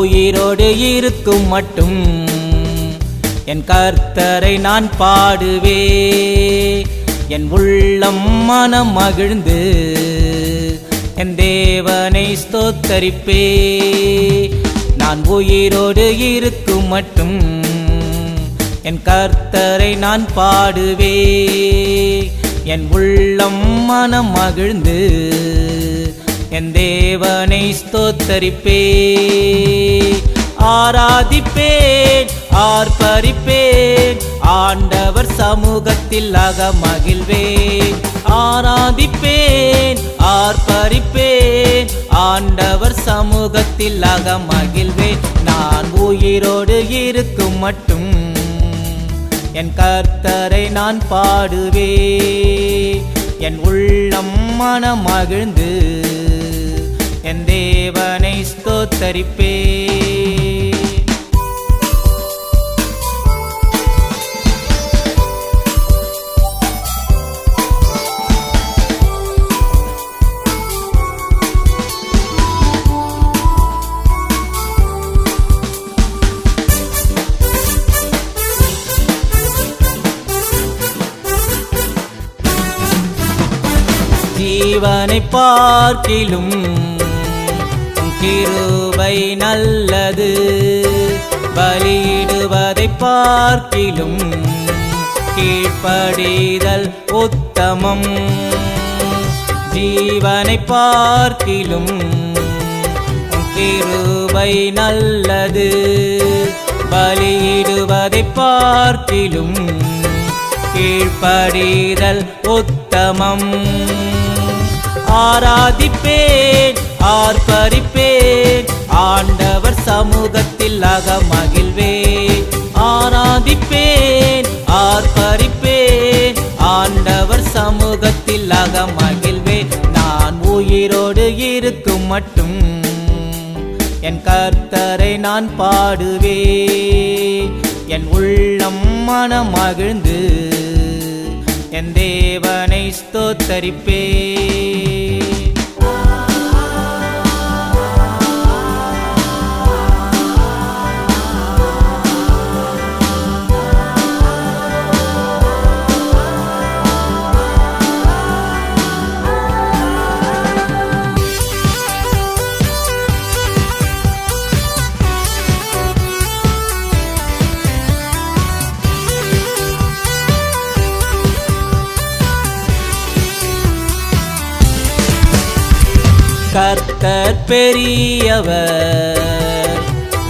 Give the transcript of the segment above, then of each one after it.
உயிரோடு இருக்கும் மட்டும் என் கர்த்தரை நான் பாடுவே. என் உள்ளம் மனம் மகிழ்ந்து என் தேவனை ஸ்தோத்தரிப்பே. நான் உயிரோடு இருக்கும் மட்டும் என் கர்த்தரை நான் பாடுவே. என் உள்ளம் மனம் மகிழ்ந்து என் தேவனை ஸ்தோத்தரிப்பே. ஆராதிப்பேன், ஆர்ப்பரிப்பேன், ஆண்டவர் சமூகத்தில் அகமகிழ்வேன். ஆராதிப்பேன், ஆர்ப்பரிப்பேன், ஆண்டவர் சமூகத்தில் அகமகிழ்வேன். நான் உயிரோடு இருக்கும் மட்டும் என் கர்த்தரை நான் பாடுவே. என் உள்ளம் மனம் மகிழ்ந்து என் தேவனை ஸ்தோத்தரிப்பே. ஜீவனை பார்க்கிலும் கிருபை நல்லது, பலியிடுவதை பார்க்கிலும் கீழ்ப்படிதல் உத்தமம். ஜீவனை பார்க்கிலும் கிருபை நல்லது, பலியிடுவதை பார்க்கிலும் கீழ்ப்படிதல் உத்தமம். ஆராதிப்பேன், ஆர்ப்பரிப்பேன், ஆண்டவர் சமூகத்தில் அகமகிழ்வேன். ஆராதிப்பேன், ஆர்ப்பரிப்பேன், ஆண்டவர் சமூகத்தில் அகமகிழ்வேன். நான் உயிரோடு இருக்கும் மட்டும் என் கர்த்தரை நான் பாடுவே. என் உள்ளம் மனம் மகிழ்ந்து என் தேவனை ஸ்தோத்தரிப்பே. கர்த்தர் பெரியவர்,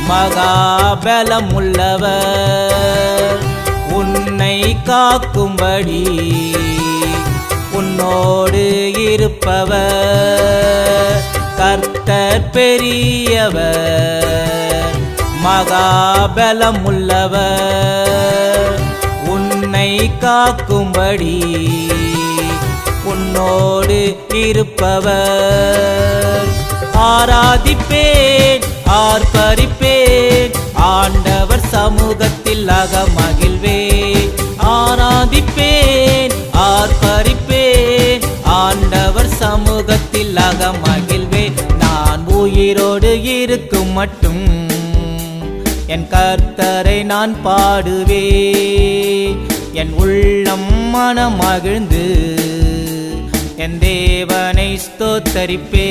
மகாபலம் உள்ளவர், உன்னை காக்கும்படி உன்னோடு இருப்பவர். கர்த்தர் பெரியவர், மகாபலம் உள்ளவர், உன்னை காக்கும்படி உன்னோடு இருப்பவர். ஆராதிப்பேன், ஆர்ப்பரிப்பேன், ஆண்டவர் சமூகத்தில் அகமகிழ்வேன். ஆராதிப்பேன், ஆர்ப்பரிப்பேன், ஆண்டவர் சமூகத்தில் அகமகிழ்வேன். நான் உயிரோடு இருக்கும் மட்டும் என் கர்த்தரை நான் பாடுவே. என் உள்ளம் மனம் மகிழ்ந்து என் தேவனை ஸ்தோத்தரிப்பே.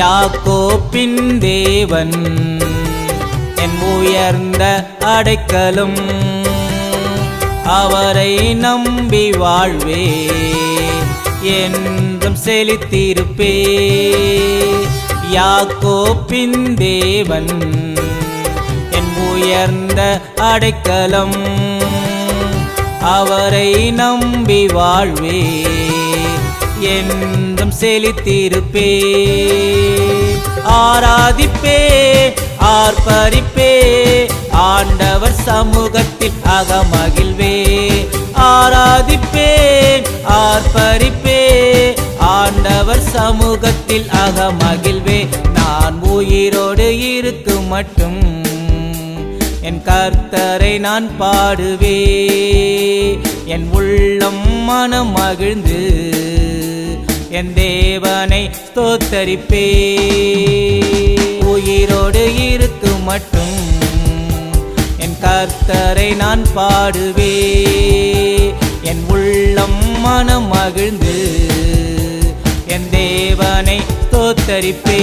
யாக்கோப்பின் தேவன் என் உயர்ந்த அடைக்கலம், அவரை நம்பி வாழ்வே என்றும் செழித்திருப்பே. யாக்கோப்பின் தேவன் என் உயர்ந்த அடைக்கலம், அவரை நம்பி வாழ்வே என்றும் செழித்திருப்பே. ஆராதிப்பே, ஆர்ப்பரிப்பே, ஆண்டவர் சமூகத்தில் அகமகிழ்வே. ஆராதிப்பேன் ஆர்ப்பரிப்பேன் ஆண்டவர் சமூகத்தில் அகமகிழ்வே நான் உயிரோடு இருக்கும் மட்டும் என் கர்த்தரை நான் பாடுவே என் உள்ளம் மனம் மகிழ்ந்து என் தேவனை ஸ்தோத்தரிப்பே உயிரோடு இருக்கும் மட்டும் என் கர்த்தரை நான் பாடுவே என் உள்ளம் மனம் மகிழ்ந்து என் தேவனை ஸ்தோத்தரிப்பே